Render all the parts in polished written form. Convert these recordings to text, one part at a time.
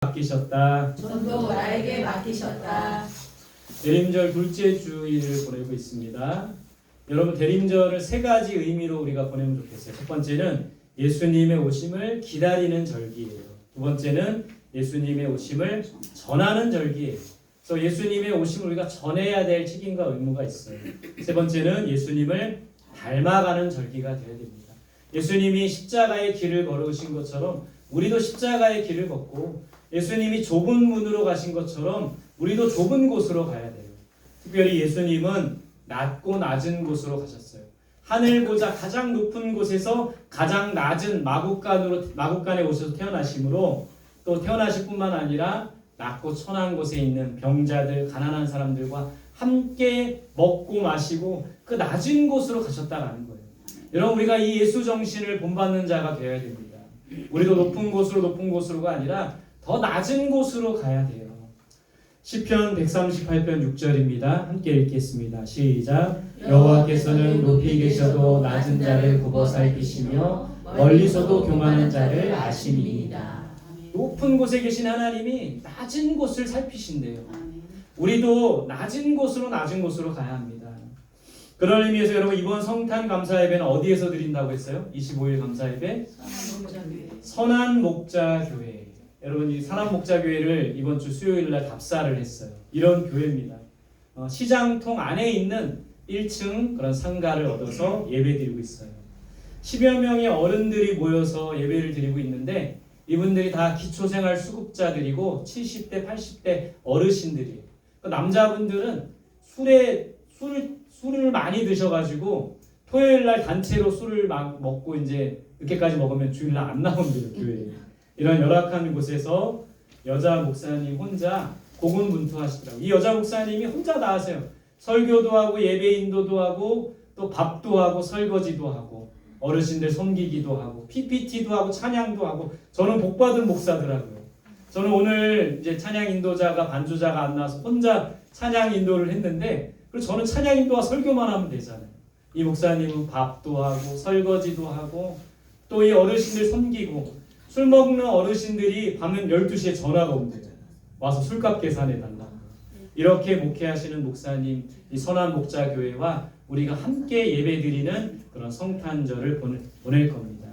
맡기셨다. 전도 나에게 맡기셨다. 대림절 둘째 주일을 보내고 있습니다. 여러분, 대림절을 세 가지 의미로 우리가 보내면 좋겠어요. 첫 번째는 예수님의 오심을 기다리는 절기예요. 두 번째는 예수님의 오심을 전하는 절기예요. 그래서 예수님의 오심을 우리가 전해야 될 책임과 의무가 있어요. 세 번째는 예수님을 닮아가는 절기가 되어야 됩니다. 예수님이 십자가의 길을 걸으신 것처럼 우리도 십자가의 길을 걷고, 예수님이 좁은 문으로 가신 것처럼 우리도 좁은 곳으로 가야 돼요. 특별히 예수님은 낮고 낮은 곳으로 가셨어요. 하늘 보자 가장 높은 곳에서 가장 낮은 마국간에 오셔서 태어나심으로, 또 태어나실 뿐만 아니라 낮고 천한 곳에 있는 병자들, 가난한 사람들과 함께 먹고 마시고 그 낮은 곳으로 가셨다라는 거예요. 여러분, 우리가 이 예수 정신을 본받는 자가 되어야 됩니다. 우리도 높은 곳으로가 아니라 더 낮은 곳으로 가야 돼요. 시편 138편 6절입니다. 함께 읽겠습니다. 시작. 여호와께서는 높이 계셔도 낮은 자를 굽어 살피시며 멀리서도 교만한 자를 아심이니이다. 높은 곳에 계신 하나님이 낮은 곳을 살피신대요. 우리도 낮은 곳으로 가야 합니다. 그런 의미에서 여러분, 이번 성탄 감사 예배는 어디에서 드린다고 했어요? 25일 감사 예배? 선한 목자 교회. 여러분, 이 선한 목자 교회를 이번 주 수요일 날 답사를 했어요. 이런 교회입니다. 시장통 안에 있는 1층 그런 상가를 얻어서 예배드리고 있어요. 10여 명의 어른들이 모여서 예배를 드리고 있는데, 이분들이 다 기초생활 수급자들이고 70대, 80대 어르신들이에요. 남자분들은 술을 많이 드셔가지고 토요일 날 단체로 술을 막 먹고 이제 늦게까지 먹으면 주일날 안 나온대요, 교회에. 이런 열악한 곳에서 여자 목사님 혼자 고군분투하시더라고요. 이 여자 목사님이 혼자 다 하세요. 설교도 하고 예배 인도도 하고 또 밥도 하고 설거지도 하고 어르신들 섬기기도 하고 PPT도 하고 찬양도 하고. 저는 복받은 목사더라고요. 저는 오늘 이제 찬양 인도자가 반주자가 안 나와서 혼자 찬양 인도를 했는데, 그리고 저는 찬양 인도와 설교만 하면 되잖아요. 이 목사님은 밥도 하고 설거지도 하고 또 이 어르신들 섬기고. 술 먹는 어르신들이 밤은 12시에 전화가 온대요. 와서 술값 계산해달라고. 이렇게 목회하시는 목사님, 이 선한 목자 교회와 우리가 함께 예배드리는 그런 성탄절을 보낼 겁니다.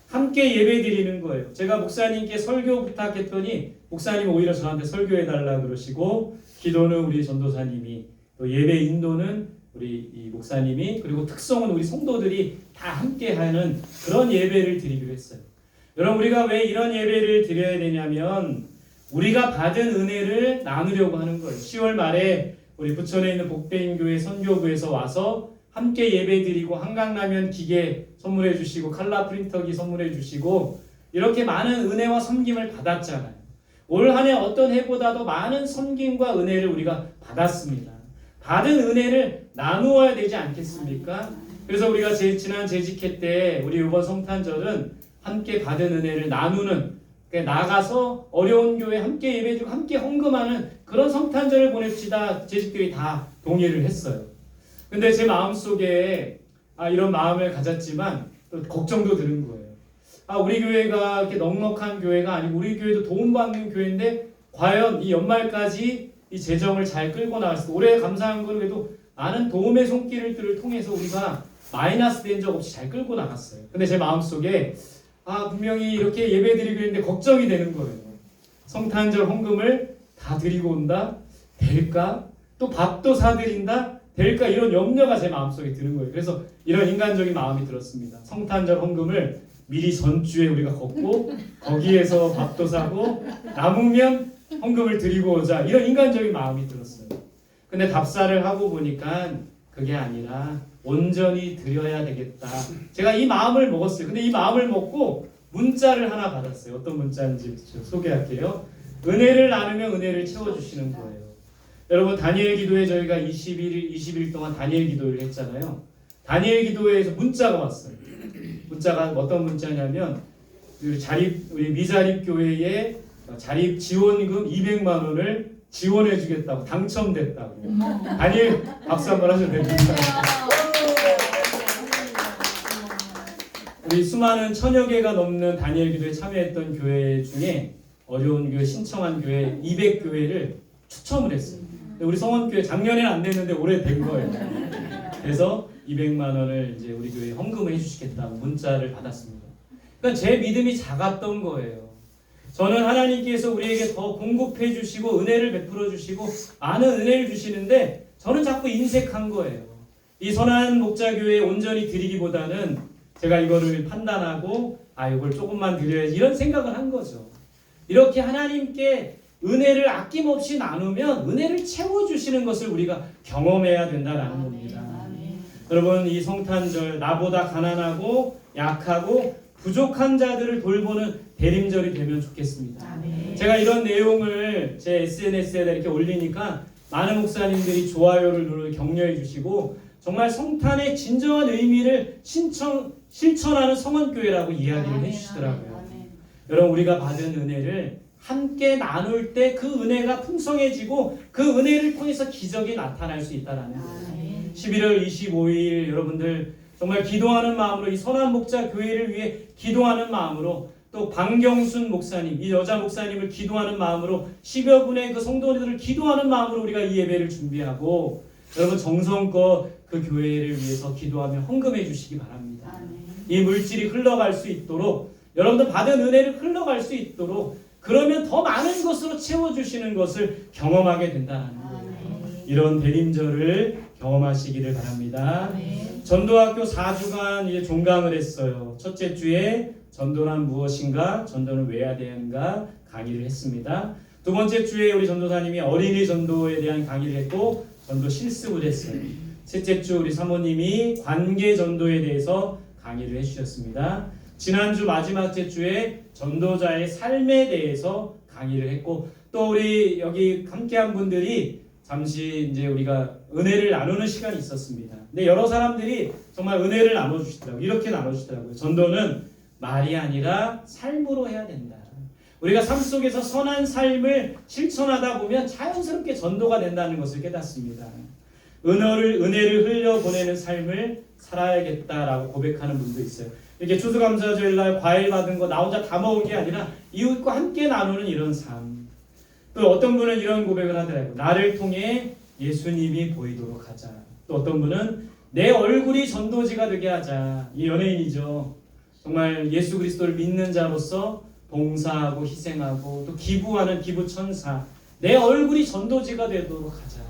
함께 예배드리는 거예요. 제가 목사님께 설교 부탁했더니 목사님이 오히려 저한테 설교해달라 그러시고, 기도는 우리 전도사님이, 또 예배 인도는 우리 이 목사님이, 그리고 특성은 우리 성도들이 다 함께하는 그런 예배를 드리기로 했어요. 여러분, 우리가 왜 이런 예배를 드려야 되냐면 우리가 받은 은혜를 나누려고 하는 거예요. 10월 말에 우리 부천에 있는 복대인교회 선교부에서 와서 함께 예배드리고 한강라면 기계 선물해 주시고 칼라 프린터기 선물해 주시고 이렇게 많은 은혜와 섬김을 받았잖아요. 올 한 해 어떤 해보다도 많은 섬김과 은혜를 우리가 받았습니다. 받은 은혜를 나누어야 되지 않겠습니까? 그래서 우리가 지난 재직회 때 우리 이번 성탄절은 함께 받은 은혜를 나누는, 나가서 어려운 교회 함께 예배드리고 함께 헌금하는 그런 성탄절을 보냅시다. 재직들이 다 동의를 했어요. 근데 제 마음속에 이런 마음을 가졌지만 또 걱정도 드는 거예요. 우리 교회가 이렇게 넉넉한 교회가 아니고 우리 교회도 도움받는 교회인데 과연 이 연말까지 이 재정을 잘 끌고 나갔을 때, 올해 감사한 건 그래도 많은 도움의 손길을 통해서 우리가 마이너스 된 적 없이 잘 끌고 나갔어요. 근데 제 마음속에 분명히 이렇게 예배 드리고 있는데 걱정이 되는 거예요. 성탄절 헌금을 다 드리고 온다? 될까? 또 밥도 사드린다? 될까? 이런 염려가 제 마음속에 드는 거예요. 그래서 이런 인간적인 마음이 들었습니다. 성탄절 헌금을 미리 전주에 우리가 걷고 거기에서 밥도 사고 남으면 헌금을 드리고 오자, 이런 인간적인 마음이 들었어요. 근데 답사를 하고 보니까 그게 아니라 온전히 드려야 되겠다. 제가 이 마음을 먹었어요. 근데 이 마음을 먹고 문자를 하나 받았어요. 어떤 문자인지 소개할게요. 은혜를 나누면 은혜를 채워주시는 거예요. 여러분, 다니엘 기도에 저희가 20일 동안 다니엘 기도를 했잖아요. 다니엘 기도회에서 문자가 왔어요. 문자가 어떤 문자냐면 우리 미자립 교회에 자립 지원금 200만 원을 지원해 주겠다고, 당첨됐다고. 다니엘 박수 한번 하셔도 됩니다. 우리 수많은 1000여 개가 넘는 다니엘 기도에 참여했던 교회 중에 어려운 교회, 신청한 교회 200교회를 추첨을 했어요. 근데 우리 성원교회 작년에는 안 됐는데 올해 된 거예요. 그래서 200만 원을 이제 우리 교회에 헌금을 해주시겠다고 문자를 받았습니다. 그러니까 제 믿음이 작았던 거예요. 저는 하나님께서 우리에게 더 공급해 주시고 은혜를 베풀어 주시고 많은 은혜를 주시는데 저는 자꾸 인색한 거예요. 이 선한 목자교회에 온전히 드리기보다는 제가 이거를 판단하고 이걸 조금만 드려야지 이런 생각을 한 거죠. 이렇게 하나님께 은혜를 아낌없이 나누면 은혜를 채워주시는 것을 우리가 경험해야 된다는 겁니다. 여러분, 이 성탄절 나보다 가난하고 약하고 부족한 자들을 돌보는 대림절이 되면 좋겠습니다. 제가 이런 내용을 제 SNS에다 이렇게 올리니까 많은 목사님들이 좋아요를 누르고 격려해 주시고 정말 성탄의 진정한 의미를 실천하는 성원교회라고 이야기를 해주시더라고요. 여러분, 우리가 받은 은혜를 함께 나눌 때 그 은혜가 풍성해지고 그 은혜를 통해서 기적이 나타날 수 있다는 거예요. 11월 25일 여러분들 정말 기도하는 마음으로 이 선한 목자 교회를 위해 기도하는 마음으로 또 방경순 목사님, 이 여자 목사님을 기도하는 마음으로 10여 분의 그 성도들을 기도하는 마음으로 우리가 이 예배를 준비하고 여러분 정성껏 그 교회를 위해서 기도하며 헌금해 주시기 바랍니다. 이 물질이 흘러갈 수 있도록 여러분들 받은 은혜를 흘러갈 수 있도록 그러면 더 많은 것으로 채워주시는 것을 경험하게 된다는 거예요. 이런 대림절을 경험하시기를 바랍니다. 전도학교 4주간 이제 종강을 했어요. 첫째 주에 전도란 무엇인가, 전도는 왜 해야 되는가 강의를 했습니다. 두 번째 주에 우리 전도사님이 어린이 전도에 대한 강의를 했고 전도 실습을 했어요. 셋째 주 우리 사모님이 관계 전도에 대해서 강의를 해주셨습니다. 지난주 마지막 주에 전도자의 삶에 대해서 강의를 했고 또 우리 여기 함께한 분들이 잠시 이제 우리가 은혜를 나누는 시간이 있었습니다. 근데 여러 사람들이 정말 은혜를 나눠주시더라고요. 이렇게 나눠주시더라고요. 전도는 말이 아니라 삶으로 해야 된다. 우리가 삶 속에서 선한 삶을 실천하다 보면 자연스럽게 전도가 된다는 것을 깨닫습니다. 은혜를 흘려보내는 삶을 살아야겠다라고 고백하는 분도 있어요. 이렇게 추수감사절날 과일 받은 거 나 혼자 다 먹은 게 아니라 이웃과 함께 나누는 이런 삶. 또 어떤 분은 이런 고백을 하더라고요. 나를 통해 예수님이 보이도록 하자. 또 어떤 분은 내 얼굴이 전도지가 되게 하자. 이 연예인이죠. 정말 예수 그리스도를 믿는 자로서 봉사하고 희생하고 또 기부하는 기부천사. 내 얼굴이 전도지가 되도록 하자.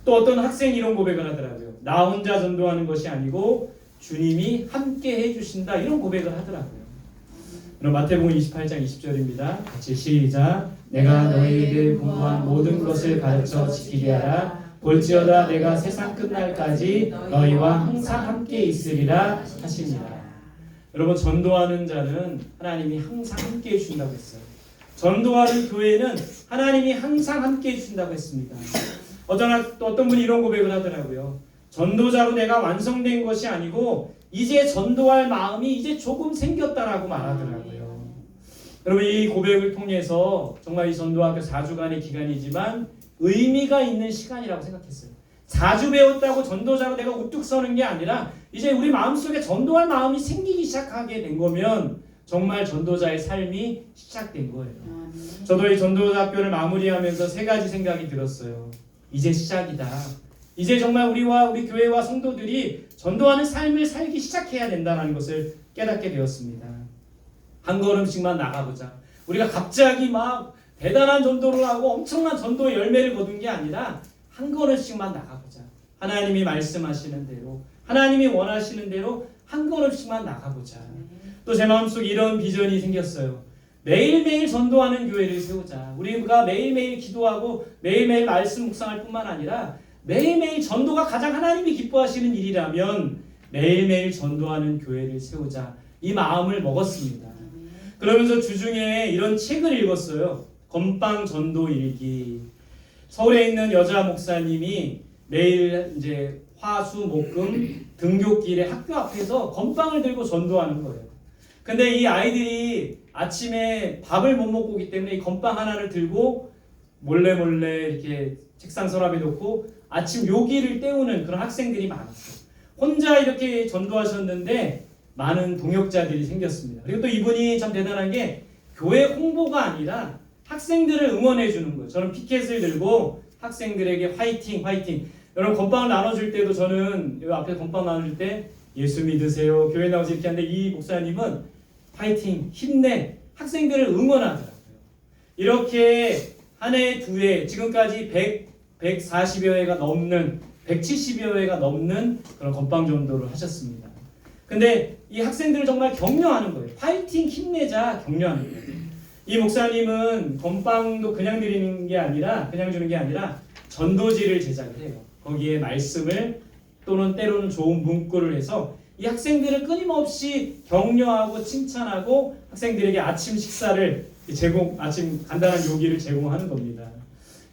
또 어떤 학생이 이런 고백을 하더라고요. 나 혼자 전도하는 것이 아니고 주님이 함께 해주신다. 이런 고백을 하더라고요. 그럼 마태복음 28장 20절입니다. 같이 시작. 내가 너희에게 분부한 모든 것을 가르쳐 지키게 하라. 볼지어다 내가 세상 끝날까지 너희와 항상 함께 있으리라 하십니다. 여러분, 전도하는 자는 하나님이 항상 함께 해주신다고 했어요. 전도하는 교회는 하나님이 항상 함께 해주신다고 했습니다. 어떤 분이 이런 고백을 하더라고요. 전도자로 내가 완성된 것이 아니고 이제 전도할 마음이 이제 조금 생겼다라고 말하더라고요. 여러분, 이 고백을 통해서 정말 이 전도학교 4주간의 기간이지만 의미가 있는 시간이라고 생각했어요. 4주 배웠다고 전도자로 내가 우뚝 서는 게 아니라 이제 우리 마음속에 전도할 마음이 생기기 시작하게 된 거면 정말 전도자의 삶이 시작된 거예요. 저도 이 전도학교를 마무리하면서 세 가지 생각이 들었어요. 이제 시작이다. 이제 정말 우리와 우리 교회와 성도들이 전도하는 삶을 살기 시작해야 된다는 것을 깨닫게 되었습니다. 한 걸음씩만 나가보자. 우리가 갑자기 막 대단한 전도를 하고 엄청난 전도의 열매를 거둔 게 아니라 한 걸음씩만 나가보자. 하나님이 말씀하시는 대로, 하나님이 원하시는 대로 한 걸음씩만 나가보자. 또 제 마음속에 이런 비전이 생겼어요. 매일매일 전도하는 교회를 세우자. 우리가 매일매일 기도하고 매일매일 말씀 묵상할 뿐만 아니라 매일매일 전도가 가장 하나님이 기뻐하시는 일이라면 매일매일 전도하는 교회를 세우자. 이 마음을 먹었습니다. 그러면서 주중에 이런 책을 읽었어요. 건빵 전도 일기. 서울에 있는 여자 목사님이 매일 이제 화수 목금 등교길에 학교 앞에서 건빵을 들고 전도하는 거예요. 근데 이 아이들이 아침에 밥을 못 먹고 오기 때문에 이 건빵 하나를 들고 몰래 이렇게 책상 서랍에 놓고 아침 요기를 때우는 그런 학생들이 많았어요. 혼자 이렇게 전도하셨는데 많은 동역자들이 생겼습니다. 그리고 또 이분이 참 대단한 게 교회 홍보가 아니라 학생들을 응원해 주는 거예요. 저는 피켓을 들고 학생들에게 화이팅 화이팅. 여러분 건빵을 나눠줄 때도 저는 이 앞에 건빵 나눠줄 때 예수 믿으세요. 교회 나오지 이렇게 하는데 이 목사님은 화이팅 힘내 학생들을 응원하더라고요. 이렇게 한 해 두 해 지금까지 140여 회가 넘는 170여 회가 넘는 그런 건빵 전도를 하셨습니다. 근데 이 학생들을 정말 격려하는 거예요. 파이팅 힘내자 격려하는 거예요. 이 목사님은 건빵도 그냥 드리는 게 아니라 그냥 주는 게 아니라 전도지를 제작을 해요. 거기에 말씀을 또는 때로는 좋은 문구를 해서 이 학생들을 끊임없이 격려하고 칭찬하고 학생들에게 아침 식사를 아침 간단한 요기를 제공하는 겁니다.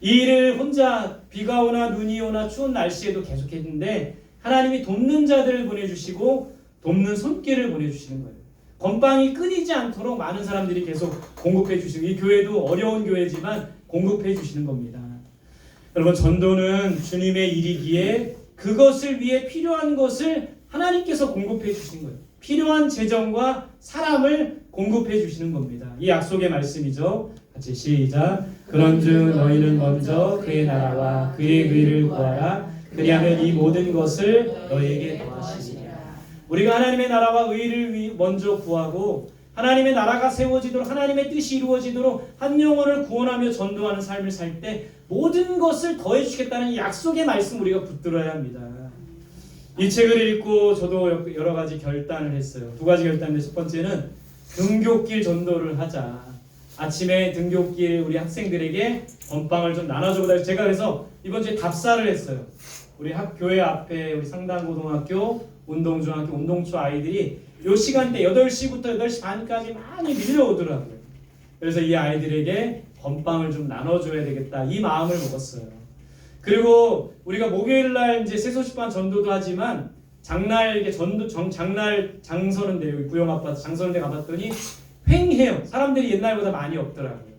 이 일을 혼자 비가 오나 눈이 오나 추운 날씨에도 계속했는데 하나님이 돕는 자들을 보내주시고 돕는 손길을 보내주시는 거예요. 건빵이 끊이지 않도록 많은 사람들이 계속 공급해 주시고 이 교회도 어려운 교회지만 공급해 주시는 겁니다. 여러분 전도는 주님의 일이기에 그것을 위해 필요한 것을 하나님께서 공급해 주시는 거예요. 필요한 재정과 사람을 공급해 주시는 겁니다. 이 약속의 말씀이죠. 같이 시작. 그런즉 너희는 먼저 그의 나라와 그의 의를 구하라. 그리하면 이 모든 것을 너희에게 더하시리라. 우리가 하나님의 나라와 의를 먼저 구하고 하나님의 나라가 세워지도록 하나님의 뜻이 이루어지도록 한 영혼을 구원하며 전도하는 삶을 살 때 모든 것을 더해 주시겠다는 이 약속의 말씀 우리가 붙들어야 합니다. 이 책을 읽고 저도 여러 가지 결단을 했어요. 두 가지 결단인데 첫 번째는 등굣길 전도를 하자. 아침에 등굣길 우리 학생들에게 건빵을 좀 나눠주고 제가 그래서 이번 주에 답사를 했어요. 우리 교회 앞에 우리 상당고등학교, 운동중학교, 운동초 아이들이 요 시간대 8시부터 8시 반까지 많이 밀려오더라고요. 그래서 이 아이들에게 건빵을 좀 나눠줘야 되겠다 이 마음을 먹었어요. 그리고 우리가 목요일날 이제 새소식반 전도도 하지만 장날 이게 장날 장서는데 여기 구영 아파트 장서는데 가봤더니 횡해요. 사람들이 옛날보다 많이 없더라고요.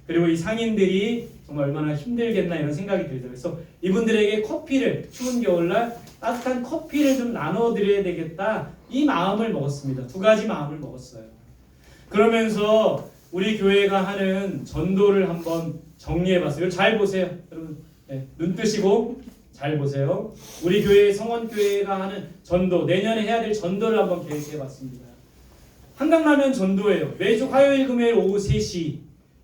그리고 이 상인들이 정말 얼마나 힘들겠나 이런 생각이 들더라고요. 그래서 이분들에게 커피를 추운 겨울날 따뜻한 커피를 좀 나눠드려야 되겠다 이 마음을 먹었습니다. 두 가지 마음을 먹었어요. 그러면서 우리 교회가 하는 전도를 한번 정리해봤어요. 잘 보세요. 여러분 네, 눈 뜨시고 잘 보세요. 우리 교회 성원교회가 하는 전도 내년에 해야 될 전도를 한번 계획해봤습니다. 한강라면 전도예요. 매주 화요일 금요일 오후 3시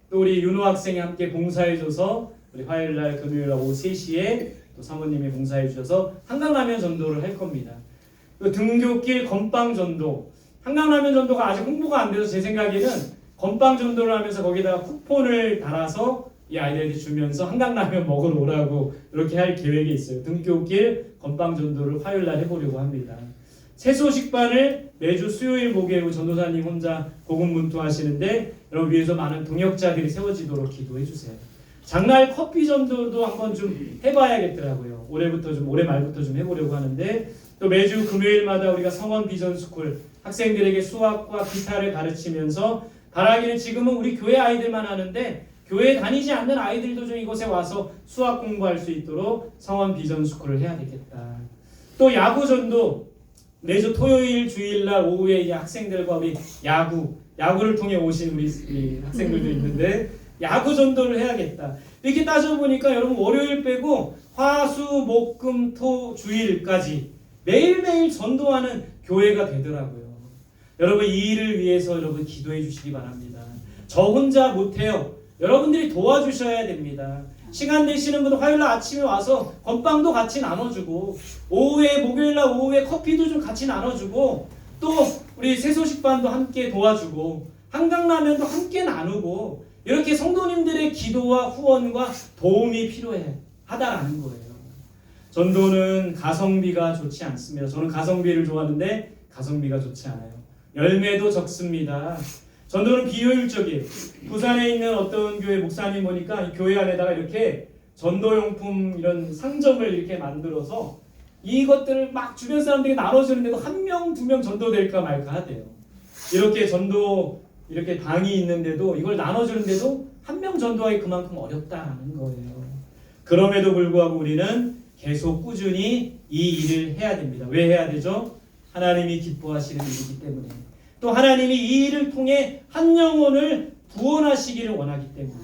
또 우리 윤호 학생이 함께 봉사해줘서 우리 화요일날 금요일날 오후 3시에 또 사모님이 봉사해주셔서 한강라면 전도를 할 겁니다. 또 등굣길 건빵 전도 한강라면 전도가 아직 홍보가 안 돼서 제 생각에는 건빵 전도를 하면서 거기다가 쿠폰을 달아서 이 아이들한테 주면서 한강라면 먹으러 오라고 이렇게 할 계획이 있어요. 등굣길 건빵 전도를 화요일날 해보려고 합니다. 새소식반을 매주 수요일 목요일 전도사님 혼자 고군분투하시는데 여러분 위에서 많은 동역자들이 세워지도록 기도해 주세요. 장날 커피 전도도 한번 좀 해봐야겠더라고요. 올해 말부터 좀 해보려고 하는데 또 매주 금요일마다 우리가 성원 비전스쿨 학생들에게 수학과 기타를 가르치면서 바라기는 지금은 우리 교회 아이들만 하는데 교회 다니지 않는 아이들도 좀 이곳에 와서 수학 공부할 수 있도록 성원 비전스쿨을 해야 되겠다. 또 야구 전도 매주 토요일 주일날 오후에 이제 학생들과 우리 야구를 통해 오신 우리 학생들도 있는데 야구 전도를 해야겠다. 이렇게 따져보니까 여러분 월요일 빼고 화, 수, 목, 금, 토, 주일까지 매일매일 전도하는 교회가 되더라고요. 여러분 이 일을 위해서 여러분 기도해 주시기 바랍니다. 저 혼자 못해요. 여러분들이 도와주셔야 됩니다. 시간 되시는 분은 화요일날 아침에 와서 건빵도 같이 나눠주고 목요일날 오후에 커피도 좀 같이 나눠주고 또 우리 새소식반도 함께 도와주고 한강라면도 함께 나누고 이렇게 성도님들의 기도와 후원과 도움이 필요하다라는 거예요. 전도는 가성비가 좋지 않습니다. 저는 가성비를 좋아하는데 가성비가 좋지 않아요. 열매도 적습니다. 전도는 비효율적이에요. 부산에 있는 어떤 교회 목사님 보니까 이 교회 안에다가 이렇게 전도용품 이런 상점을 이렇게 만들어서 이것들을 막 주변 사람들이 나눠주는데도 1명, 2명 전도될까 말까 하대요. 이렇게 이렇게 방이 있는데도 이걸 나눠주는데도 1명 전도하기 그만큼 어렵다는 거예요. 그럼에도 불구하고 우리는 계속 꾸준히 이 일을 해야 됩니다. 왜 해야 되죠? 하나님이 기뻐하시는 일이기 때문에. 또 하나님이 이 일을 통해 한 영혼을 구원하시기를 원하기 때문에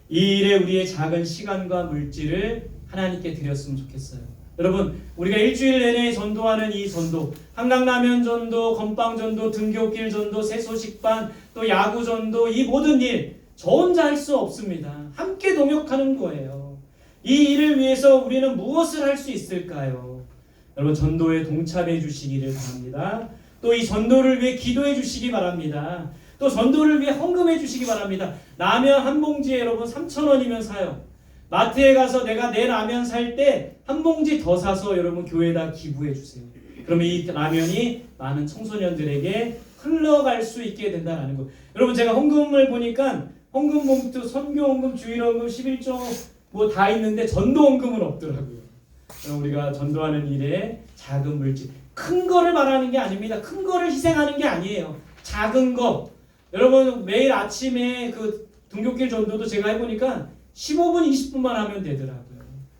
이 일에 우리의 작은 시간과 물질을 하나님께 드렸으면 좋겠어요. 여러분, 우리가 일주일 내내 전도하는 이 전도, 한강라면 전도, 건빵 전도, 등교길 전도, 새소식반, 또 야구 전도, 이 모든 일 저 혼자 할 수 없습니다. 함께 동역하는 거예요. 이 일을 위해서 우리는 무엇을 할 수 있을까요? 여러분, 전도에 동참해 주시기를 바랍니다. 또 이 전도를 위해 기도해 주시기 바랍니다. 또 전도를 위해 헌금해 주시기 바랍니다. 라면 한 봉지에 여러분 3,000원이면 사요. 마트에 가서 내가 내 라면 살 때 한 봉지 더 사서 여러분 교회에다 기부해 주세요. 그러면 이 라면이 많은 청소년들에게 흘러갈 수 있게 된다는 거. 여러분, 제가 헌금을 보니까 헌금 봉투, 선교 헌금, 주일 헌금, 11조 뭐 다 있는데 전도 헌금은 없더라고요. 그럼 우리가 전도하는 일에 작은 물질, 큰 거를 말하는 게 아닙니다. 큰 거를 희생하는 게 아니에요. 작은 거. 여러분, 매일 아침에 그 등굣길 전도도 제가 해보니까 15분, 20분만 하면 되더라고요.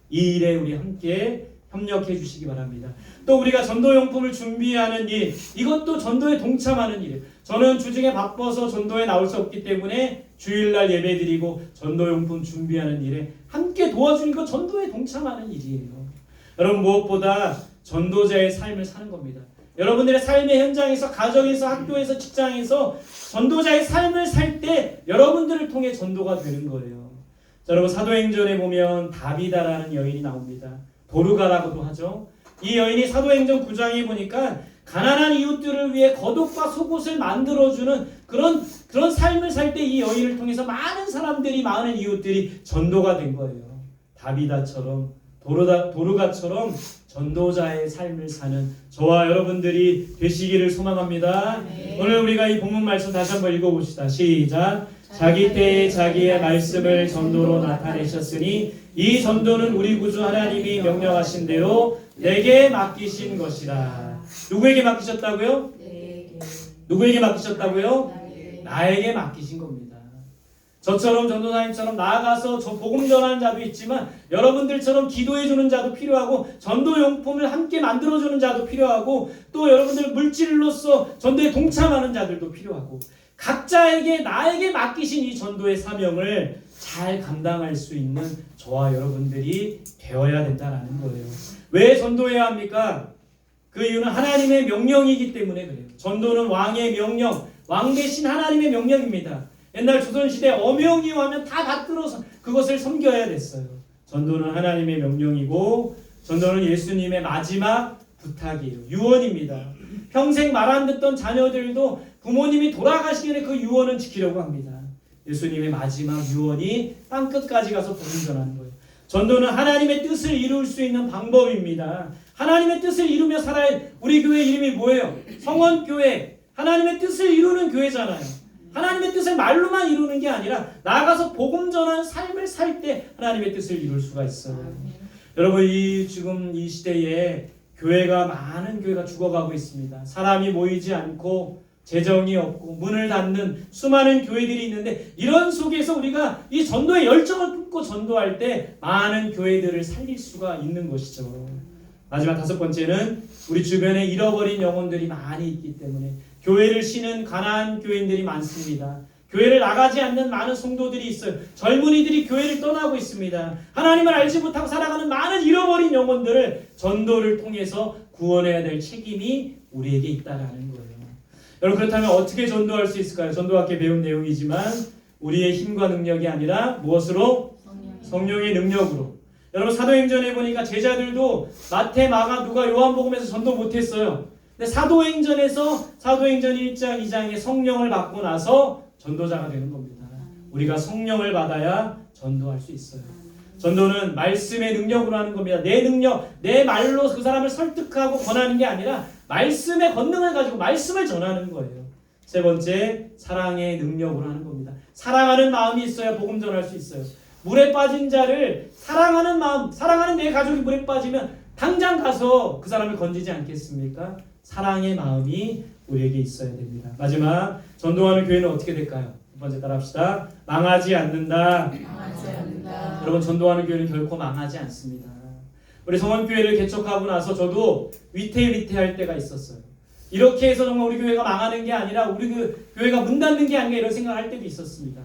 이 일에 우리 함께 협력해 주시기 바랍니다. 또 우리가 전도용품을 준비하는 일, 이것도 전도에 동참하는 일이에요. 저는 주중에 바빠서 전도에 나올 수 없기 때문에 주일날 예배드리고 전도용품 준비하는 일에 함께 도와주는 거 전도에 동참하는 일이에요. 여러분, 무엇보다 전도자의 삶을 사는 겁니다. 여러분들의 삶의 현장에서, 가정에서, 학교에서, 직장에서 전도자의 삶을 살 때 여러분들을 통해 전도가 되는 거예요. 자, 여러분, 사도행전에 보면 다비다라는 여인이 나옵니다. 도르가라고도 하죠. 이 여인이 사도행전 9장에 보니까 가난한 이웃들을 위해 겉옷과 속옷을 만들어주는 그런 삶을 살 때 이 여인을 통해서 많은 사람들이, 많은 이웃들이 전도가 된 거예요. 다비다처럼, 도르가처럼 전도자의 삶을 사는 저와 여러분들이 되시기를 소망합니다. 네. 오늘 우리가 이 본문 말씀 다시 한번 읽어봅시다. 시작. 자기 때에 자기의 말씀을 전도로 나타내셨으니 이 전도는 우리 구주 하나님이 명령하신 대로 내게 맡기신 것이라. 누구에게 맡기셨다고요? 누구에게 맡기셨다고요? 나에게 맡기신 겁니다. 저처럼 전도사님처럼 나아가서 저 복음 전하는 자도 있지만 여러분들처럼 기도해 주는 자도 필요하고 전도용품을 함께 만들어 주는 자도 필요하고 또 여러분들 물질로서 전도에 동참하는 자들도 필요하고 각자에게 나에게 맡기신 이 전도의 사명을 잘 감당할 수 있는 저와 여러분들이 되어야 된다는 거예요. 왜 전도해야 합니까? 그 이유는 하나님의 명령이기 때문에 그래요. 전도는 왕의 명령, 왕 대신 하나님의 명령입니다. 옛날 조선시대 어명이요 하면 다 받들어서 그것을 섬겨야 됐어요. 전도는 하나님의 명령이고 전도는 예수님의 마지막 부탁이에요. 유언입니다. 평생 말 안 듣던 자녀들도 부모님이 돌아가시기 전에 그 유언은 지키려고 합니다. 예수님의 마지막 유언이 땅끝까지 가서 복음 전하는 거예요. 전도는 하나님의 뜻을 이룰 수 있는 방법입니다. 하나님의 뜻을 이루며 살아야. 우리 교회 이름이 뭐예요? 성원교회. 하나님의 뜻을 이루는 교회잖아요. 하나님의 뜻을 말로만 이루는 게 아니라 나아가서 복음 전하는 삶을 살 때 하나님의 뜻을 이룰 수가 있어요. 여러분, 지금 이 시대에 많은 교회가 죽어가고 있습니다. 사람이 모이지 않고 재정이 없고 문을 닫는 수많은 교회들이 있는데 이런 속에서 우리가 이 전도의 열정을 품고 전도할 때 많은 교회들을 살릴 수가 있는 것이죠. 마지막 5번째는 우리 주변에 잃어버린 영혼들이 많이 있기 때문에 교회를 쉬는 가난한 교인들이 많습니다. 교회를 나가지 않는 많은 성도들이 있어요. 젊은이들이 교회를 떠나고 있습니다. 하나님을 알지 못하고 살아가는 많은 잃어버린 영혼들을 전도를 통해서 구원해야 될 책임이 우리에게 있다라는 거예요. 여러분, 그렇다면 어떻게 전도할 수 있을까요? 전도학에 배운 내용이지만 우리의 힘과 능력이 아니라 무엇으로? 성령의 능력으로. 여러분, 사도행전에 보니까 제자들도 마태, 마가, 누가, 요한복음에서 전도 못했어요. 근데 사도행전 1장, 2장에 성령을 받고 나서 전도자가 되는 겁니다. 우리가 성령을 받아야 전도할 수 있어요. 전도는 말씀의 능력으로 하는 겁니다. 내 능력, 내 말로 그 사람을 설득하고 권하는 게 아니라 말씀의 권능을 가지고 말씀을 전하는 거예요. 3번째, 사랑의 능력으로 하는 겁니다. 사랑하는 마음이 있어야 복음 전할 수 있어요. 물에 빠진 자를 사랑하는 마음, 사랑하는 내 가족이 물에 빠지면 당장 가서 그 사람을 건지지 않겠습니까? 사랑의 마음이 우리에게 있어야 됩니다. 마지막, 전도하는 교회는 어떻게 될까요? 2번째 따라합시다. 망하지 않는다. 여러분, 전도하는 교회는 결코 망하지 않습니다. 우리 성원교회를 개척하고 나서 저도 위태위태할 때가 있었어요. 이렇게 해서 정말 우리 교회가 망하는 게 아니라 우리 그 교회가 문 닫는 게 아닌가 이런 생각할 때도 있었습니다.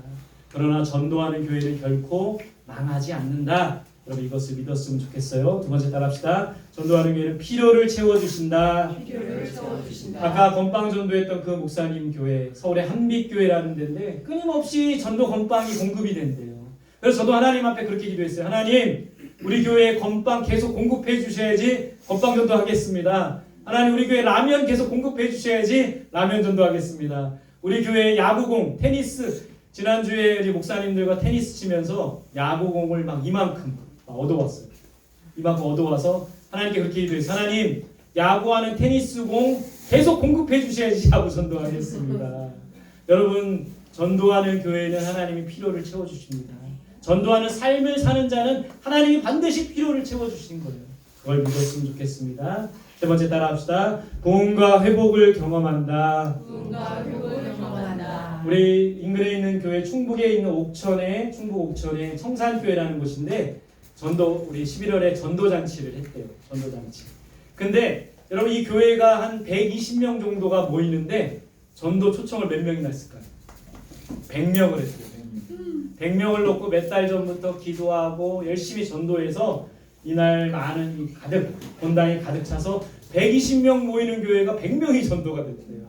그러나 전도하는 교회는 결코 망하지 않는다. 여러분 이것을 믿었으면 좋겠어요. 두 번째 따라합시다. 전도하는 교회는 필요를 채워주신다. 필요를 채워주신다. 아까 건빵 전도했던 그 목사님 교회, 서울의 한빛교회라는 데인데 끊임없이 전도 건빵이 공급이 된대요. 그래서 저도 하나님 앞에 그렇게 기도했어요. 하나님, 우리 교회에 건빵 계속 공급해 주셔야지 건빵 전도하겠습니다. 하나님, 우리 교회 라면 계속 공급해 주셔야지 라면 전도하겠습니다. 우리 교회 야구공, 테니스, 지난주에 우리 목사님들과 테니스 치면서 야구공을 막 이만큼 얻어왔어요. 이만큼 얻어와서 하나님께 그렇게 기도했어요. 하나님, 야구하는 테니스공 계속 공급해 주셔야지 야구 전도하겠습니다. 여러분, 전도하는 교회는 하나님이 필요를 채워주십니다. 전도하는 삶을 사는 자는 하나님이 반드시 필요를 채워주시는 거예요. 그걸 믿었으면 좋겠습니다. 세 번째 따라합시다. 보응과 회복을 경험한다. 부흥과 회복을 경험한다. 우리 인근에 있는 교회 충북에 있는 옥천에 충북 옥천에 청산교회라는 곳인데 우리 11월에 전도잔치를 했대요. 전도잔치. 근데 여러분 이 교회가 한 120명 정도가 모이는데 전도 초청을 몇 명이나 했을까요? 100명을 했어요. 100명을 놓고 몇 달 전부터 기도하고 열심히 전도해서 이날 많은 본당이 가득 차서 120명 모이는 교회가 100명이 전도가 됐대요.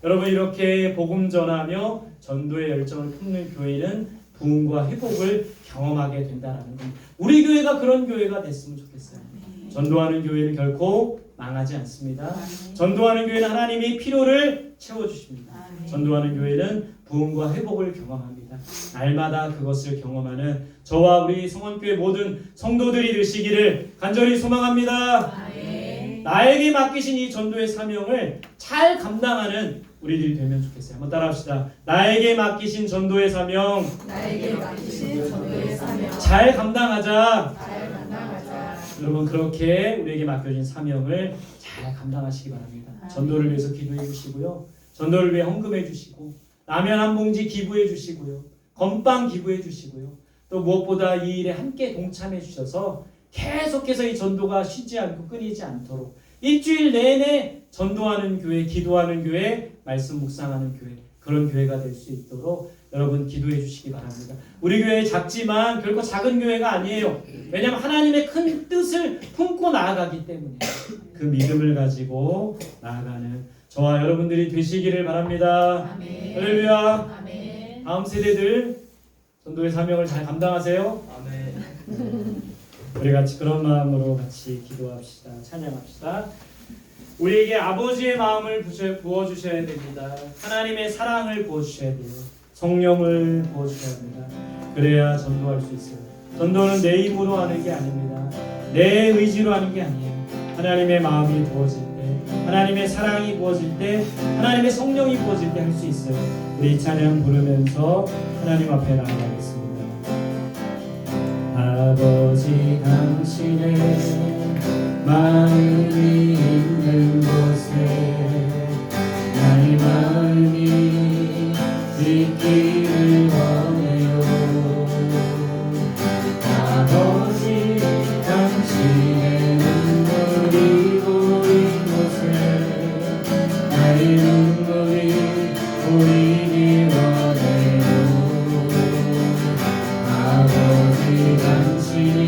여러분 이렇게 복음 전하며 전도의 열정을 품는 교회는 부흥과 회복을 경험하게 된다라는 겁니다. 우리 교회가 그런 교회가 됐으면 좋겠어요. 전도하는 교회는 결코 망하지 않습니다. 전도하는 교회는 하나님이 필요를 채워주십니다. 전도하는 교회는 부흥과 회복을 경험합니다. 날마다 그것을 경험하는 저와 우리 성원교회 모든 성도들이 되시기를 간절히 소망합니다. 나에게 맡기신 이 전도의 사명을 잘 감당하는 우리들이 되면 좋겠어요. 한번 따라합시다. 나에게 맡기신 전도의 사명 나에게 맡기신 전도의 사명 잘 감당하자. 잘 감당하자. 여러분 그렇게 우리에게 맡겨진 사명을 잘 감당하시기 바랍니다. 전도를 위해서 기도해 주시고요. 전도를 위해 헌금해 주시고 라면 한 봉지 기부해 주시고요. 건빵 기부해 주시고요. 또 무엇보다 이 일에 함께 동참해 주셔서 계속해서 이 전도가 쉬지 않고 끊이지 않도록 일주일 내내 전도하는 교회, 기도하는 교회, 말씀 묵상하는 교회 그런 교회가 될 수 있도록 여러분 기도해 주시기 바랍니다. 우리 교회 작지만 결코 작은 교회가 아니에요. 왜냐하면 하나님의 큰 뜻을 품고 나아가기 때문에 그 믿음을 가지고 나아가는 저와 여러분들이 되시기를 바랍니다. 아멘. 할렐루야. 아멘. 다음 세대들 전도의 사명을 잘 감당하세요. 아멘. 우리 같이 그런 마음으로 같이 기도합시다. 찬양합시다. 우리에게 아버지의 마음을 부어주셔야 됩니다. 하나님의 사랑을 부어주셔야 돼요. 성령을 부어주셔야 합니다. 그래야 전도할 수 있어요. 전도는 내 힘으로 하는 게 아닙니다. 내 의지로 하는 게 아니에요. 하나님의 마음이 부어질 때, 하나님의 사랑이 부어질 때, 하나님의 성령이 부어질 때 할 수 있어요. 우리 찬양 부르면서 하나님 앞에 나아가겠습니다. 아버지 당신의 마음이 있는 곳에 나의 마음이 있기를 원해요. 아버지 당신의 눈물이 보인 곳에 나의 눈물이 보이기 원해요. 아버지 당신이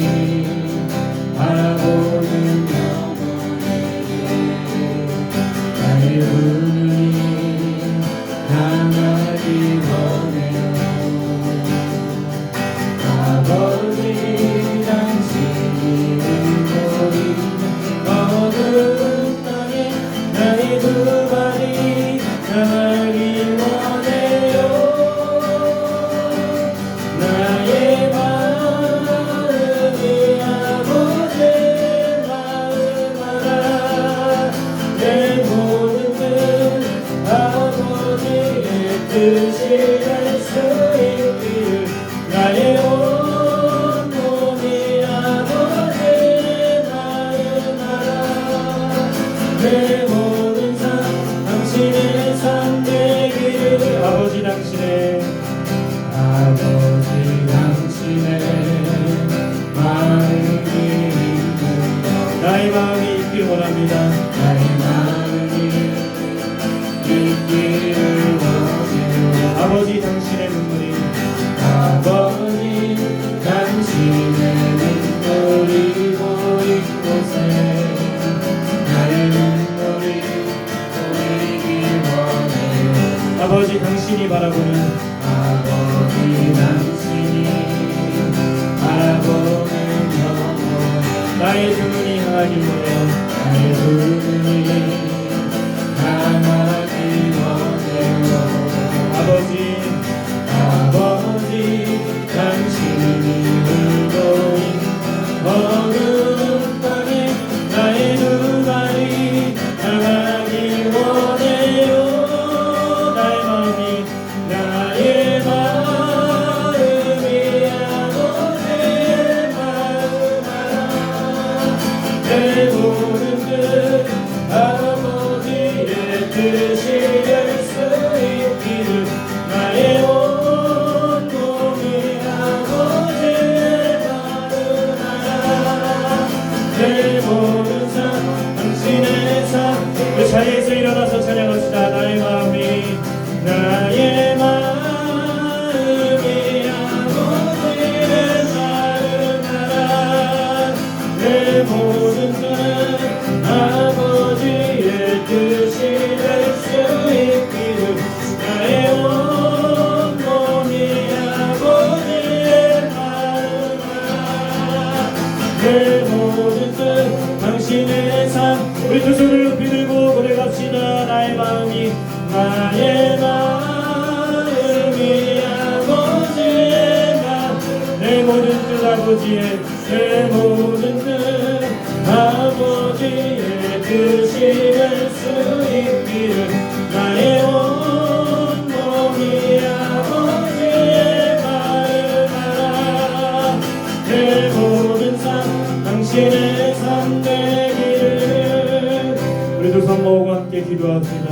당신이 바라보는 아버지 당신이 바라보는 영혼 나의 두 눈이 향하길 원해요. 나의 두 눈이 향하길 원해요. 아버지 당신이 울고 있는 어두운 밤에 나의 두 발이 향하길 원해요. 나의 마음이 아버지의 마음 알아. 내 모든 뜻 아버지의 뜻이 될 수 있기를 나의 온 몸이 아버지의 마음 알아. 내 모든 삶 당신의 삶 그 자리에서 일어나서 찬양합시다. 나의 마음이 아버지의 마음 알아. 내 모든 뜻 아버지의 뜻이 될 수 있기를 나의 온 몸이 아버지의 마음 알아. 내 모든 뜻 당신의 삶 우리 두 손을 높이 들고 고백합시다. 나의 마음이 아버지의 마음 내 모든 뜻 아버지의 내 모든 뜻 아버지의 뜻이 될 수 있기를 나의 온 몸이 아버지의 마음 알아. 내 모든 삶 당신의 삶 되기를 우리 두 손 모으고 함께 기도합시다.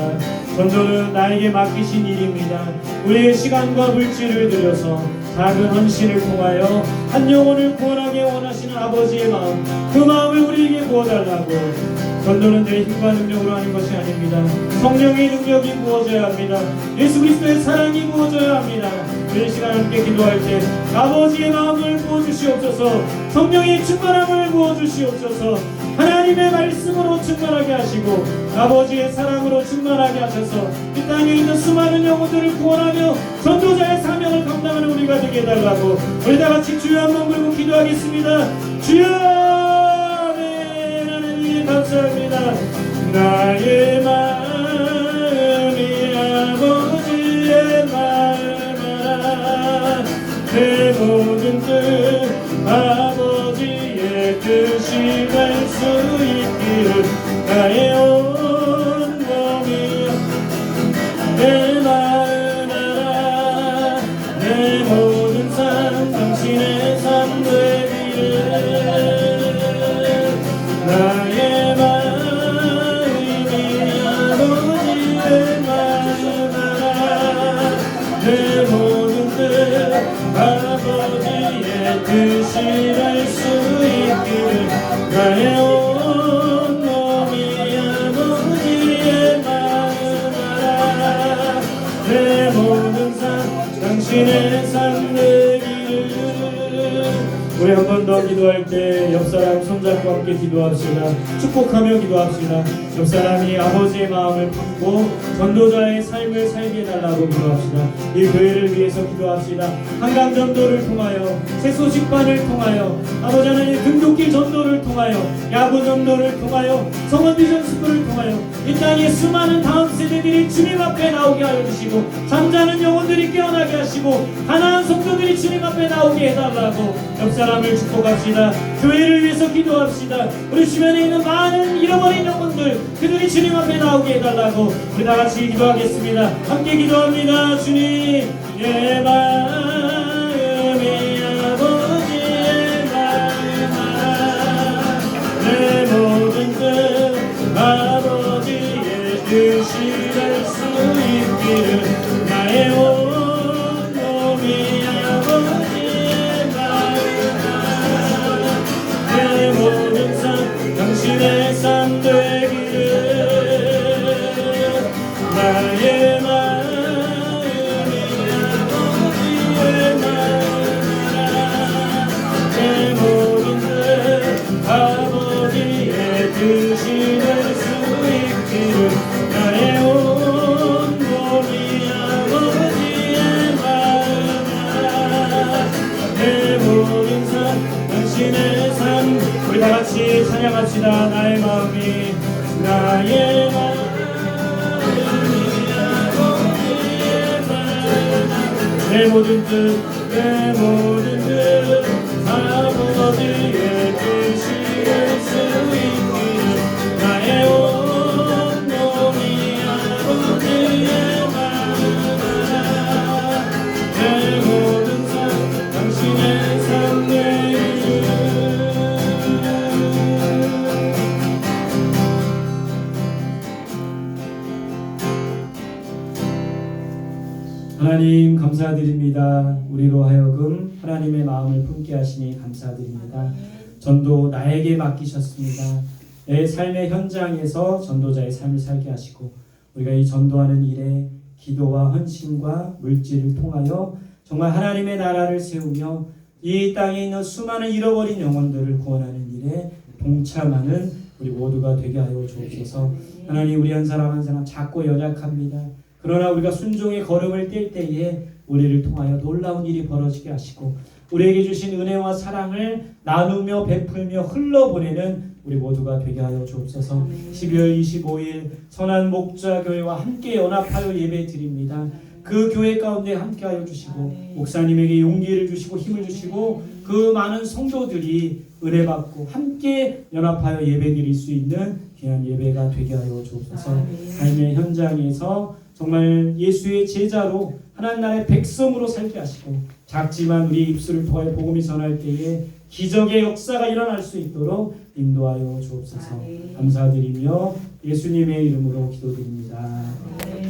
전도는 나에게 맡기신 일입니다. 우리의 시간과 물질을 들여서 작은 헌신을 통하여 한 영혼을 구원하게 원하시는 아버지의 마음 그 마음을 우리에게 부어달라고. 전도는 내 힘과 능력으로 하는 것이 아닙니다. 성령의 능력이 부어져야 합니다. 예수 그리스도의 사랑이 부어져야 합니다. 우리 시간 함께 기도할 때 아버지의 마음을 부어주시옵소서. 성령의 충만함을 부어주시옵소서. 하나님의 말씀으로 충만하게 하시고 아버지의 사랑으로 충만하게 하셔서 이 땅에 있는 수많은 영혼들을 구원하며 전도자의 사명을 감당하는 우리가 되게 해달라고. 우리 다같이 주여 한번 부르고 기도하겠습니다. 주여 하나님 감사합니다. 나의 마음이 아버지의 마음 알아. 내 모든 뜻 아버지의 뜻이 될 수 있기를 나의 온 몸이 내 마음 알아. 내 모든 삶 당신의 삶 되기를 나의 마음이 아버지의 마음 알아. 내 모든 뜻 아버지의 뜻이 될 수 있기를 나의 온 몸이 아버지의 마음 알아. 내 모든 삶 당신의 삶 되기를. 우리 한 번 더 기도할 때 옆사람 손잡고 함께 기도합시다. 축복하며 기도합시다. 옆사람이 아버지의 마음을 품고 전도자의 삶을 살게 해달라고 기도합시다. 이 교회를 위해서 기도합시다. 한강전도를 통하여 새소식반을 통하여 아버지 하나님 등록길 전도를 통하여 야구 전도를 통하여 성원 비전 스쿨을 통하여 이 땅에 수많은 다음 세대들이 주님 앞에 나오게 하여 주시고 잠자는 영혼들이 깨어나게 하시고 가난한 성도들이 주님 앞에 나오게 해달라고 옆사람을 축복합시다. 교회를 위해서 기도합시다. 우리 주변에 있는 많은 잃어버린 영혼들 그들이 주님 앞에 나오게 해달라고 우리 다같이 기도하겠습니다. 함께 기도합니다. 주님 내 마음이 아버지의 마음 알아. 내 모든 뜻 아버지의 뜻이 될 수 있기를 나의 온 몸이 아버지의 마음 알아. 내 모든 삶 당신의 삶 되기를 나의 마음이 아버지의 내 모든 삶 당신의 삶. 우리 다 같이 찬양합시다. 나의 마음이 나의 마음이 내 모든 뜻, 내 모든 뜻 아버지의 뜻이 될 수 있기를 나의 온 몸이 아버지의 마음이라 내 모든 삶 당신의 삶의 이름. 하나님 감사드립니다. 우리로 하여금 하나님의 마음을 품게 하시니 감사드립니다. 전도 나에게 맡기셨습니다. 내 삶의 현장에서 전도자의 삶을 살게 하시고 우리가 이 전도하는 일에 기도와 헌신과 물질을 통하여 정말 하나님의 나라를 세우며 이 땅에 있는 수많은 잃어버린 영혼들을 구원하는 일에 동참하는 우리 모두가 되게 하여 주옵소서. 하나님, 우리 한 사람 한 사람 작고 연약합니다. 그러나 우리가 순종의 걸음을 뗄 때에 우리를 통하여 놀라운 일이 벌어지게 하시고 우리에게 주신 은혜와 사랑을 나누며 베풀며 흘러보내는 우리 모두가 되게 하여 주옵소서. 12월 25일 선한 목자교회와 함께 연합하여 예배 드립니다. 그 교회 가운데 함께하여 주시고 목사님에게 용기를 주시고 힘을 주시고 그 많은 성도들이 은혜 받고 함께 연합하여 예배 드릴 수 있는 귀한 예배가 되게 하여 주옵소서. 삶의 현장에서 정말 예수의 제자로 하나님 나라의 백성으로 살게 하시고 작지만 우리 입술을 통하여 복음이 전할 때에 기적의 역사가 일어날 수 있도록 인도하여 주옵소서. 감사드리며 예수님의 이름으로 기도드립니다.